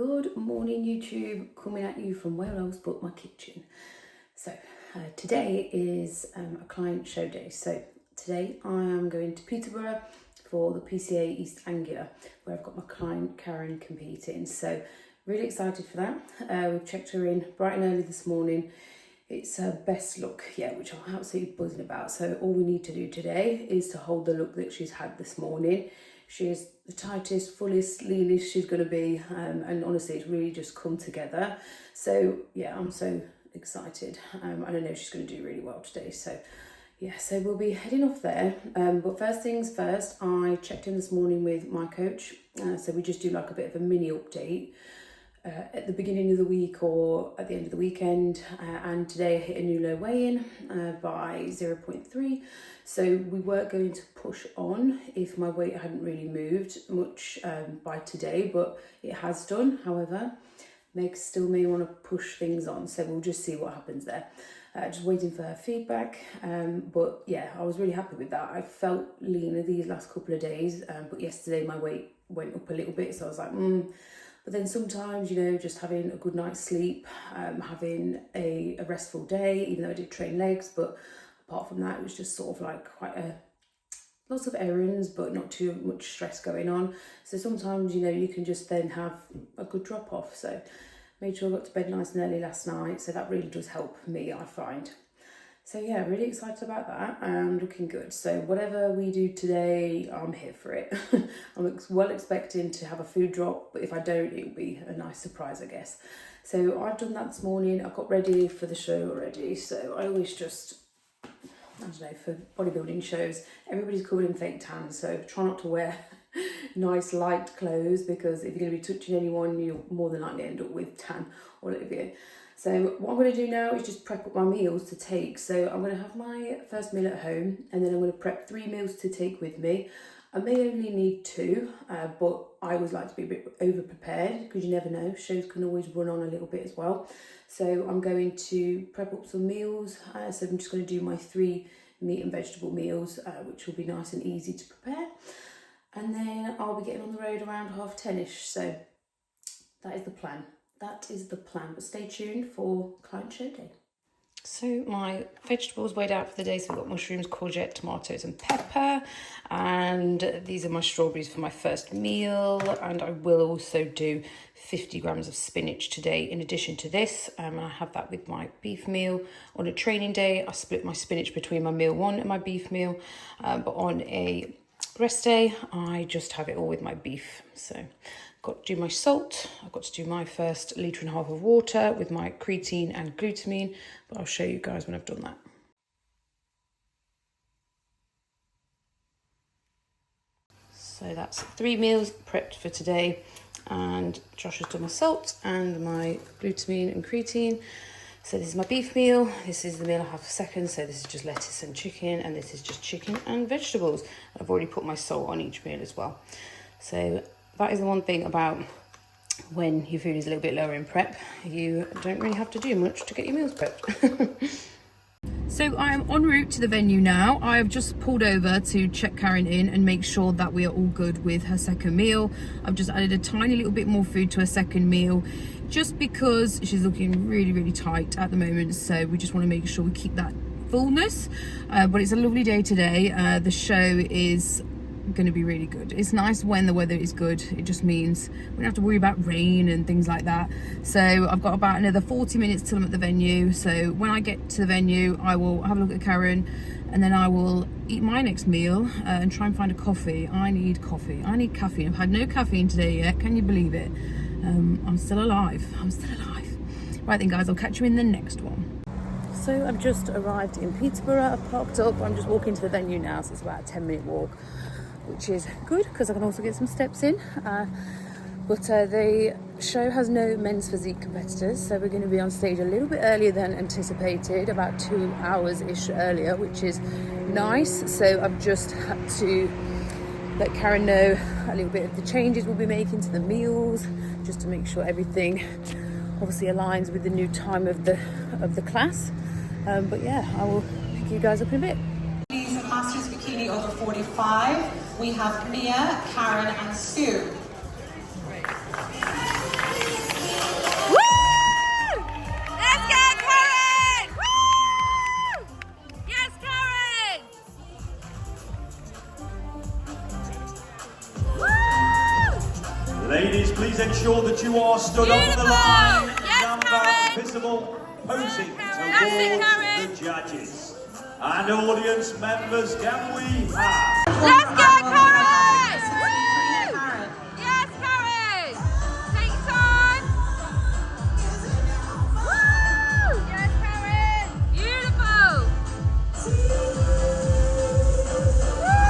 Good morning YouTube, coming at you from where else but my kitchen. So today is a client show day. So today I am going to Peterborough for the PCA East Anglia, where I've got my client Karen competing. So really excited for that. We've checked her in bright and early this morning. It's her best look yet, which I'm absolutely buzzing about. So all we need to do today is to hold the look that she's had this morning. She is the tightest, fullest, leanest she's going to be, and honestly it's really just come together. So yeah, I'm so excited, and I know she's going to do really well today. So yeah, so we'll be heading off there, but first things first, I checked in this morning with my coach, so we just do like a bit of a mini update at the beginning of the week or at the end of the weekend, and today I hit a new low weigh-in by 0.3, so we weren't going to push on if my weight hadn't really moved much by today, but it has done. However, Meg still may want to push things on, so we'll just see what happens there. Just waiting for her feedback, but yeah, I was really happy with that. I felt leaner these last couple of days, but yesterday my weight went up a little bit, so I was like, But then sometimes, you know, just having a good night's sleep, having a restful day, even though I did train legs, but apart from that, it was just sort of like lots of errands, but not too much stress going on. So sometimes, you know, you can just then have a good drop off. So made sure I got to bed nice and early last night. So that really does help me, I find. So yeah, really excited about that and looking good. So whatever we do today, I'm here for it. I'm well expecting to have a food drop, but if I don't, it'll be a nice surprise, I guess. So I've done that this morning. I got ready for the show already. So I always just, I don't know, for bodybuilding shows, everybody's covered in fake tan. So try not to wear nice light clothes, because if you're going to be touching anyone, you'll more than likely end up with tan all over you. So what I'm going to do now is just prep up my meals to take. So I'm going to have my first meal at home, and then I'm going to prep 3 meals to take with me. I may only need 2, but I always like to be a bit over prepared, because you never know, shows can always run on a little bit as well. So I'm going to prep up some meals. So I'm just going to do my 3 meat and vegetable meals, which will be nice and easy to prepare. And then I'll be getting on the road around 10:30ish. So that is the plan. That is the plan, but stay tuned for client show day. So my vegetables weighed out for the day. So I've got mushrooms, courgette, tomatoes and pepper. And these are my strawberries for my first meal. And I will also do 50 grams of spinach today in addition to this. And I have that with my beef meal. On a training day, I split my spinach between my meal 1 and my beef meal. But on a rest day, I just have it all with my beef. So got to do my salt. I've got to do my first 1.5 litres of water with my creatine and glutamine, but I'll show you guys when I've done that. So that's 3 meals prepped for today, and Josh has done my salt and my glutamine and creatine. So this is my beef meal, this is the meal I have for second, so this is just lettuce and chicken, and this is just chicken and vegetables. I've already put my salt on each meal as well. So that is the one thing about when your food is a little bit lower in prep, you don't really have to do much to get your meals prepped. So I am en route to the venue now. I have just pulled over to check Karen in and make sure that we are all good with her second meal. I've just added a tiny little bit more food to her second meal, just because she's looking really, really tight at the moment. So we just want to make sure we keep that fullness. But it's a lovely day today. The show is going to be really good. It's nice when the weather is good. It just means we don't have to worry about rain and things like that. So I've got about another 40 minutes till I'm at the venue. So when I get to the venue, I will have a look at Karen, and then I will eat my next meal and try and find a coffee. I need coffee. I need caffeine. I've had no caffeine today yet. Can you believe it? I'm still alive. I'm still alive. Right then guys, I'll catch you in the next one. So I've just arrived in Peterborough. I've parked up. I'm just walking to the venue now, so it's about a 10-minute walk, which is good because I can also get some steps in. But the show has no men's physique competitors, so we're going to be on stage a little bit earlier than anticipated, about 2 hours-ish earlier, which is nice. So I've just had to let Karen know a little bit of the changes we'll be making to the meals, just to make sure everything obviously aligns with the new time of the class. But yeah, I will pick you guys up in a bit. Ladies and Masters Bikini over 45, we have Mia, Karen and Sue. ensure that you are stood up the line, Yes, stand Karen. back, visible, posing That's it, towards Karen. the judges. And audience members, can we have... Let's go, Karen! Yes, Karen! Take your time! Woo! Yes, Karen! Beautiful! Woo!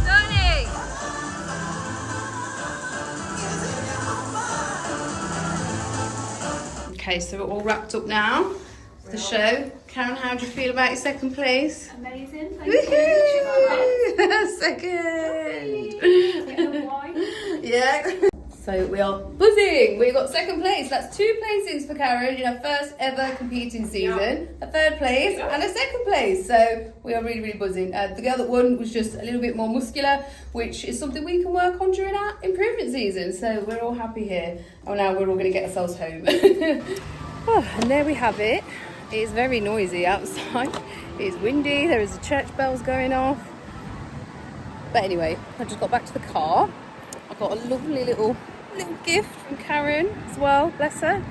Stunning! Okay, so we're all wrapped up now. The show. Karen, how do you feel about your second place? Amazing, thank you. Woohoo! Second! Yeah. So we are buzzing. We got second place. That's 2 placings for Karen in her first ever competing season. A third place and a second place. So we are really, really buzzing. The girl that won was just a little bit more muscular, which is something we can work on during our improvement season. So we're all happy here. Oh, now we're all going to get ourselves home. Oh, and there we have it. It is very noisy outside. It is windy. There is a church bells going off. But anyway, I just got back to the car. I got a lovely little gift from Karen as well, bless her.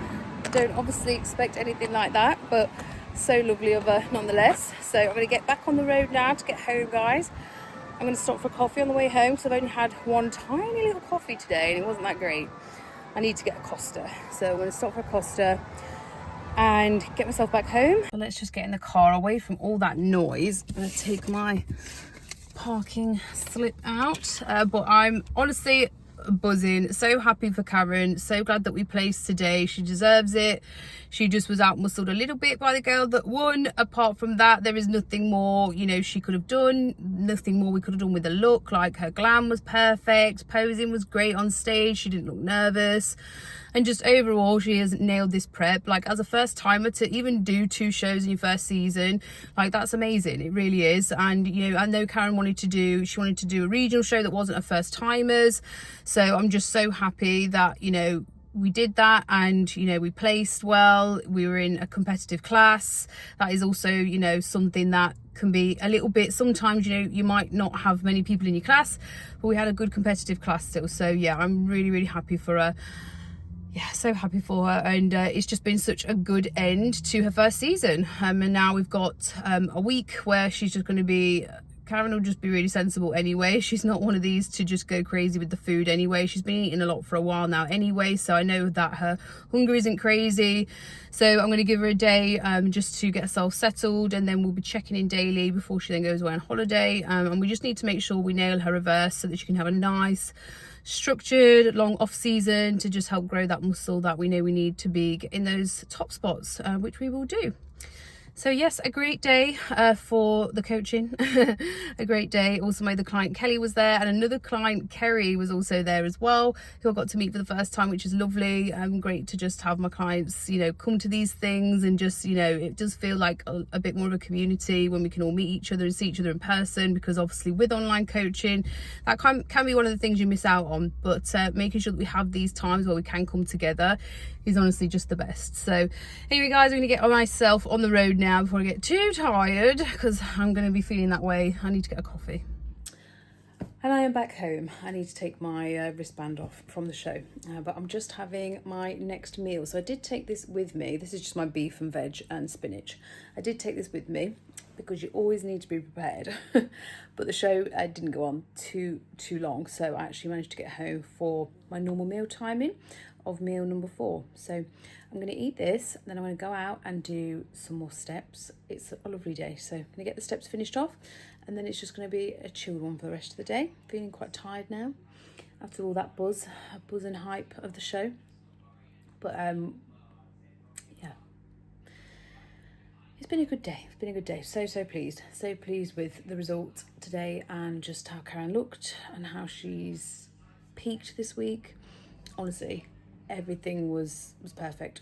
Don't obviously expect anything like that, but so lovely of her nonetheless. So I'm going to get back on the road now to get home, guys. I'm going to stop for coffee on the way home, so I've only had one tiny little coffee today and it wasn't that great. I need to get a Costa, so I'm going to stop for a Costa and get myself back home. So let's just get in the car away from all that noise. I'm going to take my parking slip out, but I'm honestly buzzing, so happy for Karen, so glad that we placed today. She deserves it. She just was out muscled a little bit by the girl that won. Apart from that, there is nothing more, you know, she could have done, nothing more we could have done with the look. Like, her glam was perfect, posing was great on stage, she didn't look nervous, and just overall she has nailed this prep. Like, as a first timer to even do 2 shows in your first season, like, that's amazing. It really is. And you know, I know Karen wanted to do a regional show that wasn't a first timers, so I'm just so happy that, you know, we did that, and you know, we placed well. We were in a competitive class. That is also, you know, something that can be a little bit, sometimes, you know, you might not have many people in your class, but we had a good competitive class still. So yeah, I'm really, really happy for her. Yeah, so happy for her, and it's just been such a good end to her first season. And now we've got a week where she's just going to be, Karen will just be really sensible anyway. She's not one of these to just go crazy with the food anyway. She's been eating a lot for a while now anyway, so I know that her hunger isn't crazy. So I'm going to give her a day just to get herself settled, and then we'll be checking in daily before she then goes away on holiday. And we just need to make sure we nail her reverse so that she can have a nice structured long off season to just help grow that muscle that we know we need to be in those top spots, which we will do. So yes, a great day for the coaching. A great day. Also, my other client Kelly was there, and another client Kerry was also there as well, who I got to meet for the first time, which is lovely. Great to just have my clients, you know, come to these things, and just, you know, it does feel like a bit more of a community when we can all meet each other and see each other in person, because obviously with online coaching that can be one of the things you miss out on, but making sure that we have these times where we can come together is honestly just the best. So anyway, guys, I'm gonna get myself on the road now before I get too tired, because I'm gonna be feeling that way. I need to get a coffee. And I am back home. I need to take my wristband off from the show, but I'm just having my next meal. So I did take this with me. This is just my beef and veg and spinach. I did take this with me because you always need to be prepared. But the show didn't go on too long, so I actually managed to get home for my normal meal timing of meal number 4. So I'm going to eat this, then I'm going to go out and do some more steps. It's a lovely day, so I'm going to get the steps finished off, and then it's just going to be a chilled one for the rest of the day. Feeling quite tired now after all that buzz and hype of the show. But yeah, it's been a good day. It's been a good day. So pleased with the result today, and just how Karen looked and how she's peaked this week. Honestly, everything was perfect.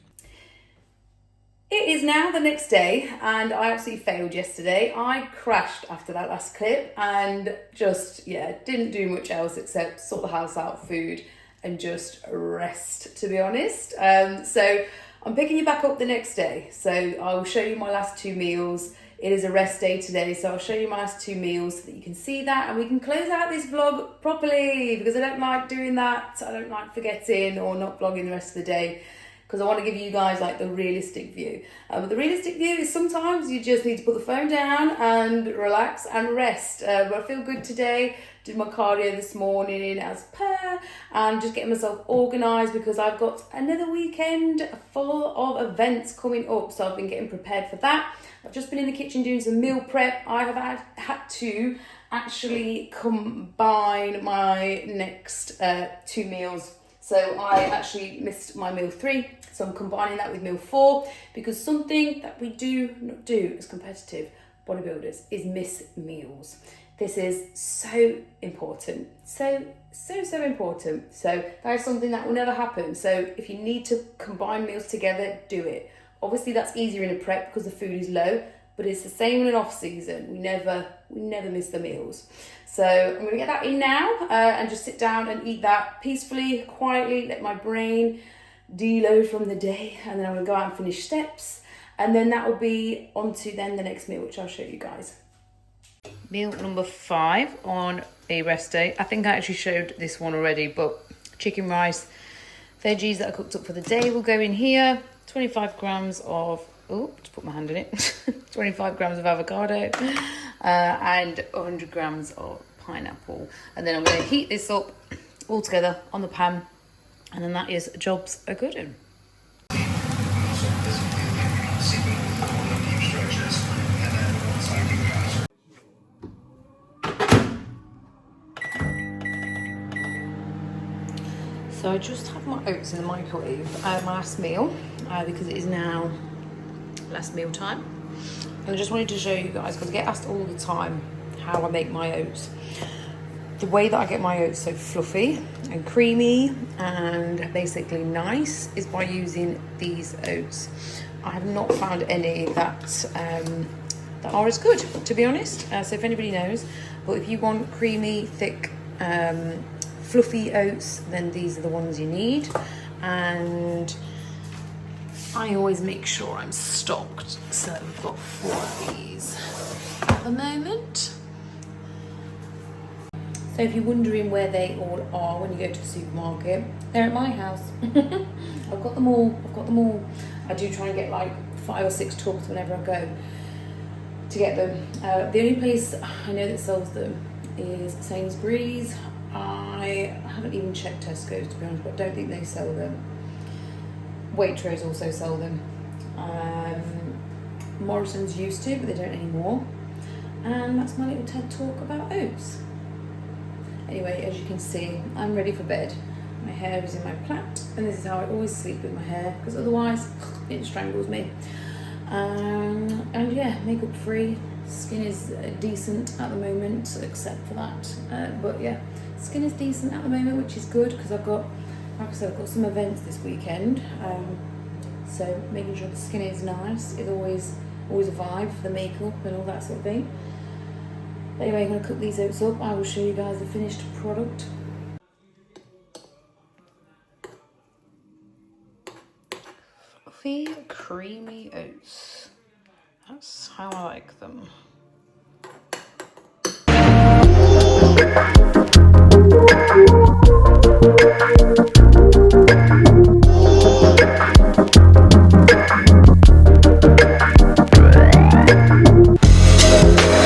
It is now the next day, and I absolutely failed yesterday. I crashed after that last clip, and just, yeah, didn't do much else except sort the house out, food, and just rest, to be honest. So I'm picking you back up the next day. So I will show you my last 2 meals. it is a rest day today, so I'll show you my last 2 meals so that you can see that and we can close out this vlog properly, because I don't like doing that. I don't like forgetting or not vlogging the rest of the day, because I want to give you guys like the realistic view. But the realistic view is sometimes you just need to put the phone down and relax and rest. But I feel good today. Did my cardio this morning as per, and just getting myself organised because I've got another weekend full of events coming up. So I've been getting prepared for that. I've just been in the kitchen doing some meal prep. I have had to actually combine my next 2 meals. So I actually missed my meal 3, so I'm combining that with meal 4, because something that we do not do as competitive bodybuilders is miss meals. This is so important, so important. So that is something that will never happen. So if you need to combine meals together, do it. Obviously that's easier in a prep because the food is low, but it's the same in an off season. We never miss the meals. So I'm gonna get that in now and just sit down and eat that peacefully, quietly, let my brain deload from the day, and then I'm gonna go out and finish steps, and then that will be on to then the next meal, which I'll show you guys. Meal number 5 on a rest day. I think I actually showed this one already, but chicken, rice, veggies that are cooked up for the day will go in here. 25 grams of, oh, just put my hand in it. 25 grams of avocado and 100 grams of pineapple. And then I'm going to heat this up all together on the pan, and then that is jobs a good one. So I just have my oats in the microwave, my last meal, because it is now last meal time. And I just wanted to show you guys, because I get asked all the time how I make my oats. The way that I get my oats so fluffy and creamy and basically nice is by using these oats. I have not found any that are as good, to be honest. So if anybody knows, but if you want creamy, thick, fluffy oats, then these are the ones you need. And I always make sure I'm stocked, so we've got 4 of these at the moment. So if you're wondering where they all are when you go to the supermarket, they're at my house. I've got them all. I do try and get like 5 or 6 tubs whenever I go to get them. The only place I know that sells them is Sainsbury's. I haven't even checked Tesco's, to be honest, but I don't think they sell them. Waitrose also sell them. Morrison's used to, but they don't anymore. And that's my little TED talk about oats. Anyway, as you can see, I'm ready for bed. My hair is in my plait, and this is how I always sleep with my hair, because otherwise it strangles me. And yeah, makeup free. Skin is decent at the moment, except for that. But yeah, skin is decent at the moment, which is good, because I've got, like I said, I've got some events this weekend. So making sure the skin is nice is always a vibe for the makeup and all that sort of thing. But anyway, I'm going to cook these oats up. I will show you guys the finished product. Fluffy, creamy oats. That's how I like them.